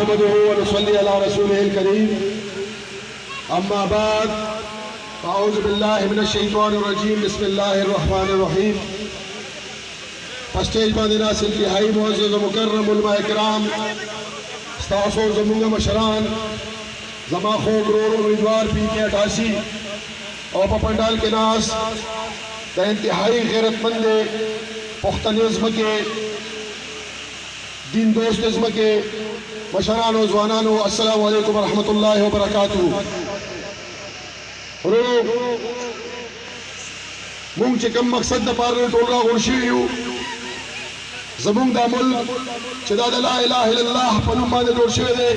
नहमदुहु व नुसल्ली अला रसूलिहिल करीम अम्मा बाद अऊज़ु बिल्लाहि मिनश शैतानिर रजीम बिस्मिल्लाहिर रहमानिर रहीम। स्टेज पर नासिल की हाई मुअज़्ज़ज़ मुकर्रम उलमा इकराम स्तासो ज़मुंगा मशरान जमा खो ग्रोर उम्मीदवार PK 88 और पंडाल के नास द इंतहाई गैरतमंद पुख्तन इज़्म के दीन दोस्त इज़्म के मशरान व ज़वानानो अस्सलामु अलैकुम व रहमतुल्लाहि व बरकातुहू। मुंग चे कम मकसद द पार टोला गुरशियु ज़मुंग दा मुल्क चदा ला इलाहा इल्लल्लाह पनुमा दे जोड़शे दे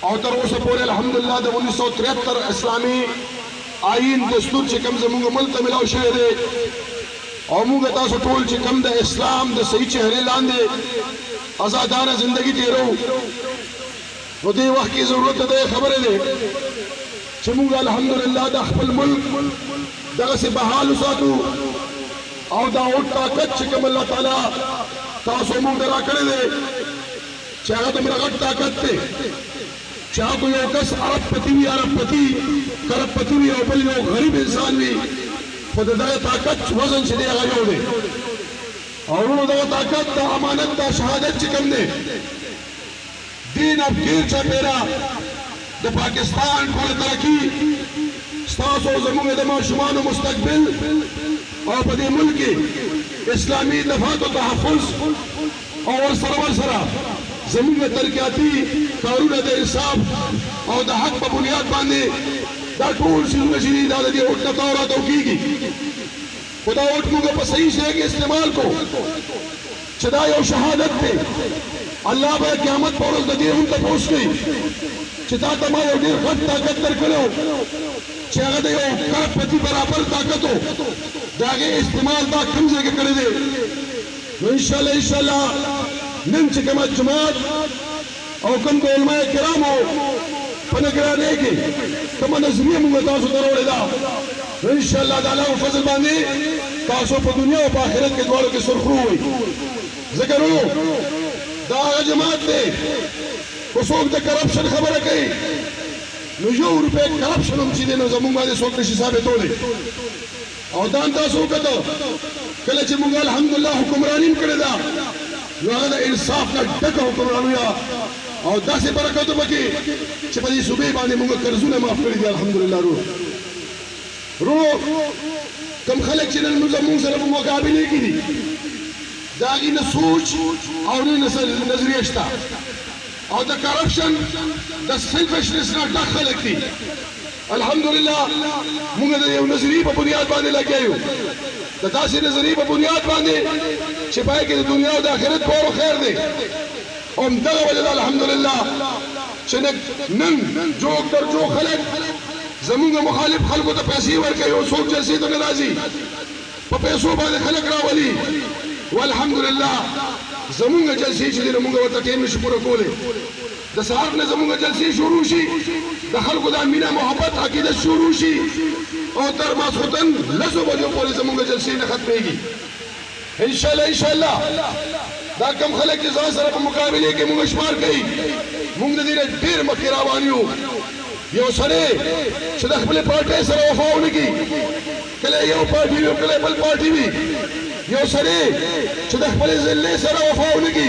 और तर उस पूरे अल्हम्दुलिल्लाह द 1973 इस्लामी आईन दस्तूर चे कम ज़मुंग मुल्क मिलाओ शे दे और मुंग तासो टोल चे कम द इस्लाम द सही चेहरे लांदे आज़ादाना जिंदगी तेरो वो दे वक्त की जरूरत दे खबर दे चमुंग अल्हम्दुलिल्लाह द खपल मुल्क दगा से बहाल सातु और दा उठा कच्छ कम अल्लाह ताला तासो मुंग दरा करे दे चाहे तुम रगट ताकत थे चाहे कोई कस अरबपति भी अरबपति करबपति भी और बल गरीब इंसान भी खुद दा ताकत वजन से देगा यो दे और वो दा ताकत दा अमानत दा शहादत चिकन दे दीन अब गिर चा मेरा द पाकिस्तान को तरक्की स्तासो ज़मुंग द माशुमान मुस्तकबिल और बदे मुल्क इस्लामी दफात व तहफ़्फ़ुज़ और सरवर सरा ज़मीन तरक्याती कानून द इंसाफ और द हक पर बुनियाद बांधे दा टूल सीज़ में दा दी उठ तौरा तो की खुदा उठ मुझे पर सही से के इस्तेमाल को चदाई और शहादत थे अल्लाह पर क़यामत पर उस नदी उन तक पहुँच गई चिता तमाम और खट ताकत तर करो चाहे दे करपति बराबर ताकत हो जागे इस्तेमाल दा कमजे के करे दे इंशाल्लाह निम चिकमत जमात और कम को उलमाए किराम हो पनगराने के कम नजरिए मुंगे तासो दरोड़े दा इंशाल्लाह ताला फजल बांधे तासो पर दुनिया और आखिरत के द्वारों के सुरखरू हुई जिक्र हो दा जमात दे उसोक द करप्शन खबर है कहीं नुजो रुपए करप्शन हम चीज़ें न ज़मुंगा दे सोक निशी साबित हो ले और दांता सोक तो कल ज़मुंगा अल्हम्दुलिल्लाह हुक्मरानी करे दा लोग इंसाफ का डका हुक्मरानिया और दासे बरकत बकी चपली सुबह बाने मुंगा कर्जुने माफ कर दिया अल्हम्दुलिल्लाह रो कम खलक चिन्ह ज़मुंग से रबुंगा काबिल की दी दागी न सोच और न नजरिया और द करप्शन द सेल्फिशनेस ना दाखिल लगती अल्हम्दुलिल्लाह मुंगे दे नजरी पर बुनियाद बांधे लग गए हो द दासी नजरी पर बुनियाद बांधे छिपाए के दुनिया और आखिरत को और खैर दे और दगा वजह अल्हम्दुलिल्लाह चनक नन जो कर जो खलक ज़मुंगा मुखालिफ खल को तो पैसे वर के हो सोच जैसी तो नाराजी पर पैसों बांधे खलक रावली वल्हम्दुलिल्लाह ज़मुंगा जलसी चीज़ मुंगा वत टेम शुक्र कोले दसार ने ज़मुंगा जलसी शुरू शी दखल खुदा मीना मोहब्बत अकीदत शुरू शी और दरमास खुतन लज़ो बजो पूरे ज़मुंगा जलसी न खत्मेगी इंशाल्लाह दा कम खलक के ज़ात सर मुकाबले के मुंगा शुमार गई मुंगा दीने देर मकिरावानियो यो सरे शदख बले पार्टी सर वफाओं की कले यो पार्टी भी कले बल पार्टी भी यो सरे चदख बले ज़िले सर वफाओं की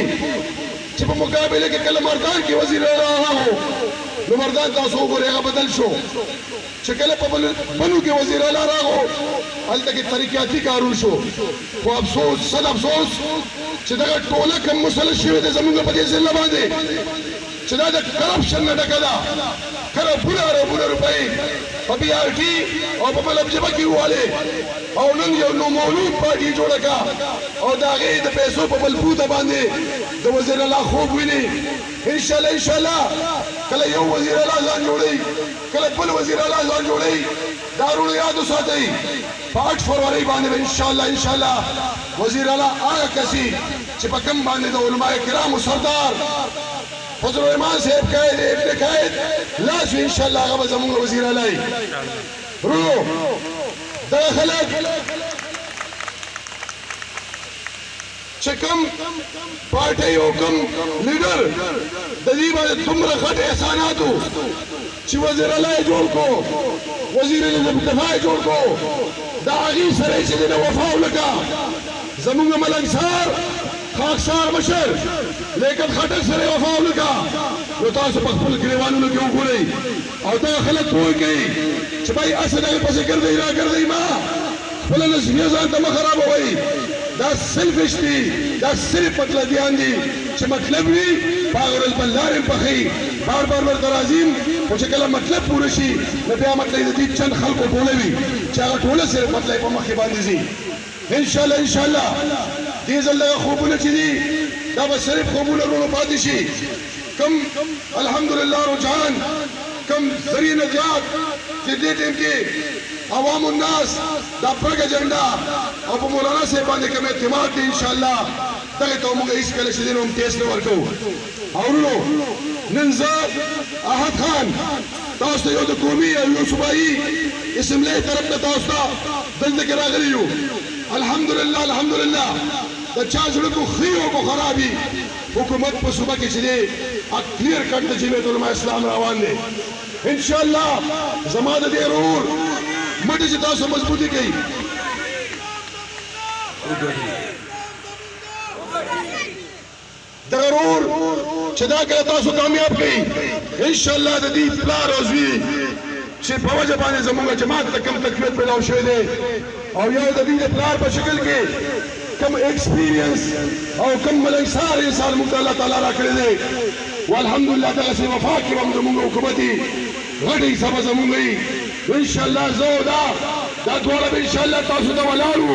चिप मुकाबले के कल मर्दान की वज़ीर रहा हो नो मर्दान तासो को रेगा बदल शो चकले पबल बनू के वज़ीर रहा हो अल तक तरीक़ाती कारून शो वो अफसोस सद अफसोस चदगा टोला कम मुसल शिवे दे ज़मीन पर ज़िला बांधे चदा द करप्शन न डकदा करो बुरा रुपए पबीआरटी और पबल अब्जबा की वाले और नंग यो नो मौलूद पार्टी जोड़ा का और दागे द पैसों पबल बूता बांधे द वज़ीर अल्लाह खूब विनी इंशाल्लाह कल यो वज़ीर अल्लाह जान जोड़ी कल बल वज़ीर अल्लाह जान जोड़ी दारुल याद उसाते 5 फरवरी बांधे इंशाल्लाह वज़ीर अल्लाह आया कसी चिपकम बांधे द उलमाए किराम सरदार फजल रहमान साहब कायद इब्न कायद लाश इंशाल्लाह गब ज़मुंगा वज़ीर अलाई रो दाखलक چې کوم پارټي او کوم لیډر د دې باندې دومره غټ احساناتو چې وزیر الله یې جوړ کو وزیر دفاع یې جوړ کو د هغې سره یې چې دی نه وفا ولکه زمونږ ملنګسار خاکسار مشر لیکن خټک سره یې وفا ولکه نو تاسو په خپل ګریوانونو کې وګورئ او دا خلک پوه کوي چې بھائی اسې دغې پسې ګرځئ را ګرځئ ما خپله نظریه ځان ته مه خرابوئ دا سلفش دي دا صرف مطلبیان دي چې مطلب وي په هغه ورځ بل لارې پخوي بار بار ورته راځي خو چې کله مطلب پوره شي نو بیا مطلب د دې چند خلکو ټوله وي چې هغه ټوله صرف مطلب په مخکې باندې ځي انشاءالله دې ځل دغه خوبونه چې دي دا به صرف خوبونه ورونو پاتې شي کم الحمدلله رجحان کم ذریعه نجات چې دې ټیم کې عوام الناس دا پرګ ایجنډا او په مولانا صاحب باندې کوم اعتماد دی ان شاء الله دغه ته موږ هیڅ کله شي نو تیس نه ورکو اورونو نن زه احد خان تاسو ته یو د قومي او یو صوبایي اسمبلی طرف ته تاسو ته دلته کې راغلي یو الحمدلله د چا زړه کو خي او کو خرابي حکومت په صوبه کې چې دی کلیر کټ د جمعیت علماء اسلام روان دی ان شاء الله زما د دې ورور مټ چې تاسو مضبوطی کوي دغه ورور چې دا کله تاسو کامیاب کړئ ان شاء الله د دې پلار او زوی چې په وجه باندې زموږ جماعت ته کم تکلیف پیدا شوی دی او یو د دې پلار په شکل کې کم ایکسپیرینس او کم ملنګسار انسان موږ الله تعالی را کړی دی والحمدلله دغسې وفا کې به زموږ حکومت غټې سبا زموږ وي ان شاء الله زه دا دواړه به ان شاء الله تاسو ته ولاړو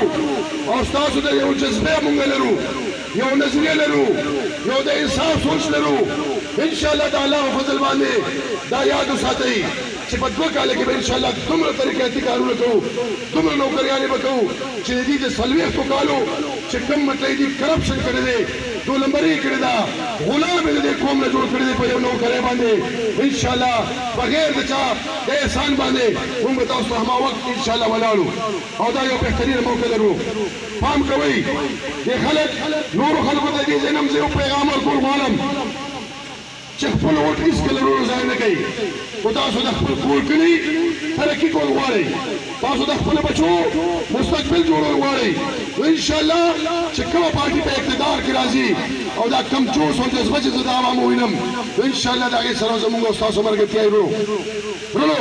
او ستاسو ته یو جذبه موږ لرو یو نظریه لرو یو د انصاف سوچ لرو ان شاء الله د الله په فضل باندې دا یاد وساتئ چې په دوه کاله کې به ان شاء الله دومره طریقاتي کارونه کوو دومره نوکریانې به کوو چې د دې د څلوېښتو کالو چې کوم مطلب دي کرپشن کړی دی دو نمبري کړی ده غلام یې د دې قوم نه جوړ کړی دی په یو نوکرۍ باندې ان شاء الله بغیر د چا د احسان باندې موږ به تاسو ته هما وخت ان شاء الله ولاړو او دا یو بهترینه موقع لرو پام کوئ دې خلک نورو خلکو ته دې ځای نه زه یو پیغام ورکول غواړم چې خپل ووټ هېڅکله ورو ضایع نه کوي خو تاسو د خپل کور کلي ترقي کول غواړئ تاسو د خپلو بچو مستقبل جوړول غواړئ نو انشاءالله چې کومه پارټي په اقتدار کې راځي او دا کم جوش او جذبه چې زه د عوامو وینم نو انشاءالله د هغې سره زموږ او ستاسو ملګرتیا یې ورونو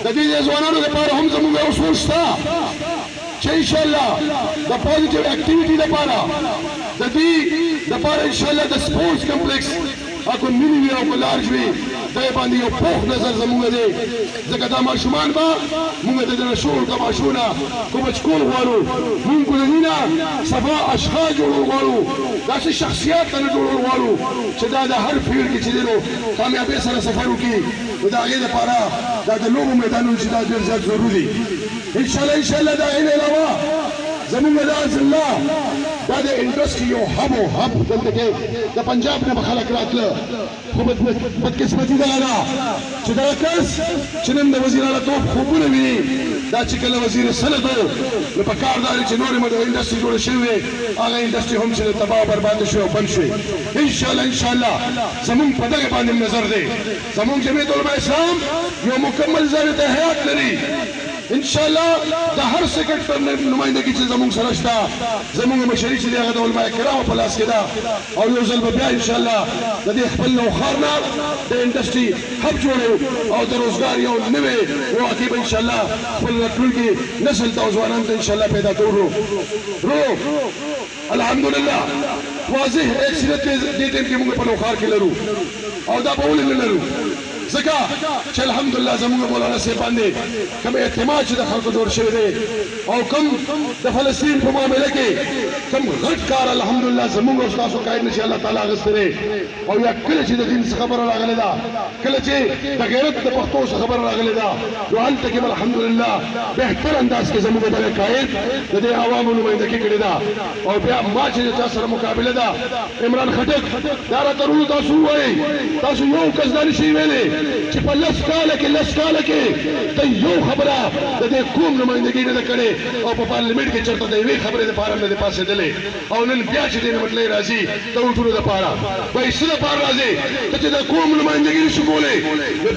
د دې ځوانانو لپاره هم زموږ یو سوچ شته چې انشاءالله د پوزیټیو اکټیویټي لپاره د دې لپاره انشاءالله د سپورټس کمپلیکس اكو ملي وي او لارج وي دا باندې یو پوخ نظر زموږ دی ځکه دا ماشومان به موږ د دې شور تماشونه کوم چکول غواړو موږ ګلنینا صفا اشخاص جوړول غواړو داسې شخصیات نه جوړول غواړو چې دا د هر فیلډ کې چې دی نو کامیابۍ سره سفر وکړي نو د هغې لپاره دا د لوبو میدانونو چې دا ډېر زیات ضروري انشاءالله دا غیر علاوه زموږ د الله دا د انډسټري یو هب و هب دلته کې د پنجاب نه به خلک راتله خو بدقسمتي دغه ده چې دغه کس چې نن د وزیر اعلیتوب خوبونه ویني دا چې کله وزیر سند و نو په کار دا دی چې نورې انډسټري جوړه شوې وې هغه انډسټري هم چې تباه او برباده شوې او بند شوې انشاءالله زموږ په دغه باندې نظر دی زموږ جمعیت علماء اسلام یو مکمل ضابط حیات لري انشاءالله د هر سیکټر نمائندګي چې زموږ سره شته زموږ مشري چې دی هغه د علماء کرامو په لاس کې ده او یو ځل به بیا انشاءالله د دې خپل نوښار نه د انډسټري هب جوړو او د روزګار یو نوې واقع به انشاءالله خپل راتلونکي نسل ته او ځوانانو ته انشاءالله پیدا کوو الحمدلله واضح اکثریت دې ټیم کې موږ په نوښار کې لرو او دا به ولې نه لرو ځکه چې الحمدلله زموږ مولانا صاحب باندې کوم اعتماد چې د خلکو جوړ شوی دی او کوم د فلسطین په معامله کې کوم غټ کار الحمدلله زموږ او ستاسو قاید نشي الله تعالی اخیستی دی او یا کله چې د دین څخه خبره راغلې ده کله چې د غیرت د پښتو څخه خبره راغلې ده نو هلته کې الحمدلله بهتر انداز کې زموږ دغه قاید د دې عوامو نمایندګي کړې ده او بیا ما چې چا سره مقابله ده عمران خټک دا راته ورونو تاسو ووایئ تاسو یو کس دا نشئ ویلی چې په لس کاله کې د یو خبره د دې قوم نمائندګي نه کړې او په پارلیمنت کې چرته د یوې خبرې لپاره نه پاسېدلې او نن بیا چې دې مطلب راځي د وټونو لپاره وایي څه لپاره راځي چې د قوم نمائندګي نشو کولی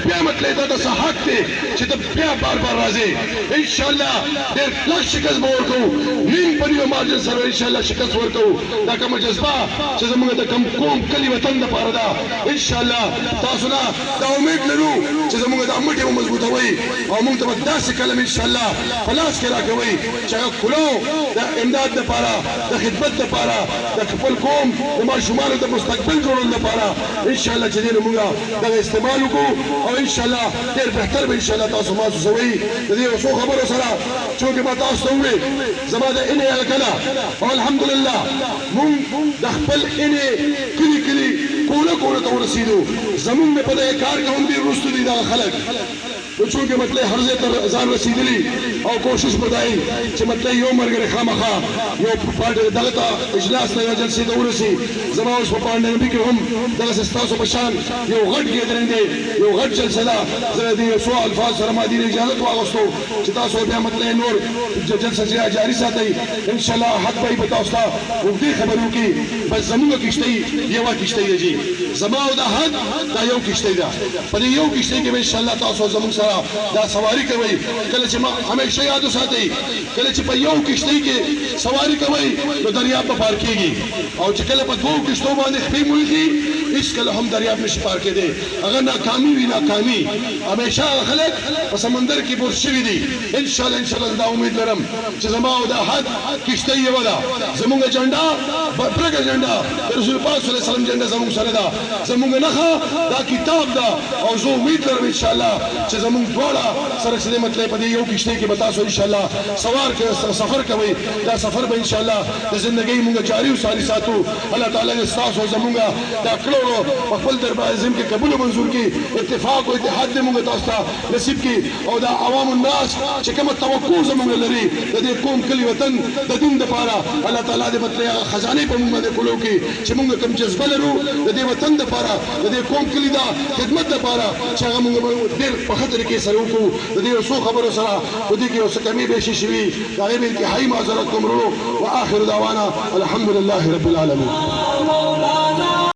بیا مطلب دا د حق دی چې ته بیا بار راځي ان شاء الله ډېر کلک شکست به ورکوو نیم په نیو مارجن سره ان شاء الله شکست ورکوو دا کومه جذبه چې زموږ د کوم قوم کلي وطن لپاره ده ان شاء الله تاسو نه دا امید لرو چې زموږ د امټ یو مضبوطوي او موږ ته داسې کلم ان شاء الله په لاس کې راکوي چې هغه کلو د امداد لپاره د خدمت لپاره د خپل قوم د ماشومانو د مستقبل جوړولو لپاره ان شاء الله چې دې موږ دغه استعمال وکړو او ان شاء الله ډېر بهتر به ان شاء الله تاسو ما سوي د دې څو خبرو سره چې ما تاسو ته وې زما د انې الکلا او الحمدلله موږ د خپل انې کلی کوله ته ورسېدو زموږ په دې کار کې هم دې وروسته دي دا خلک نو چونکې مطلب هر ځای ته ځان رسېدلي او کوشش به دا وي چې مطلب یو ملګری خامخا یو دغه ته اجلاس ته یو جلسې ته ورسي زما اوس په پانډنبي کې هم دغسې ستاسو په شان یو غټ ګیدرنګ دی یو غټ جلسه ده زه د یو څو الفاظ سره ما دې اجازت واغوستو چې تاسو بیا مطلب نور جلسه جاري ساتئ ان شاء الله حق به به تاسو ته اوږدې خبرې وکړي بس زموږ کښتۍ یوه کښتۍ ده جي زما او د حق دا یو کښتۍ ده په دې یو کښتۍ کې به ان شاء الله تاسو زموږ سره دا سواری کوي کله چې ما همیشه یاد وساتئ کله چې په یو کښتۍ کې سواری کوي نو دریاب په پار کېږي او چې کله په دوو کښتو باندې خپې ملکي هیڅکله هم دریاب نشي پار کېدی هغه ناکامي وي ناکامي همیشه خلک په سمندر کې بور شوي دي ان شاء الله دا امید لرم چې زما او د احد کښتۍ یوه ده زموږ جنډه پرګه جنډه د رسول پاک صلی الله علیه وسلم جنډه زموږ سره ده زموږ نښه دا کتاب ده او زه امید لرم ان شاء الله چې زموږ دواړه سره چې مطلب په دې یو کښتۍ کې به تاسو ان شاء الله سفر کوئ دا سفر به ان شاء الله د زندګۍ موږ جاري او ساري ساتو الله تعالی دې ستاسو زموږ دا کړو په خپل دربار عظیم کې قبول او منظور کړي اتفاق او اتحاد دې موږ تاسو ته نصیب کړي او دا عوام الناس چې کومه توقع زموږ لري د دې قوم کلي وطن د دین لپاره الله تعالی دې مطلب خزانه په موږ باندې کولو کې چې موږ کوم جذبه لرو د دې وطن لپاره د دې قوم کلي دا خدمت لپاره چې هغه موږ ډېر په خطر کې سره وکړو د دې څو خبرو سره په دې کې اوس کمی به شي شوي دا غیر انتهایی معذرت کوم ورو واخر دعوانا الحمد لله رب العالمين.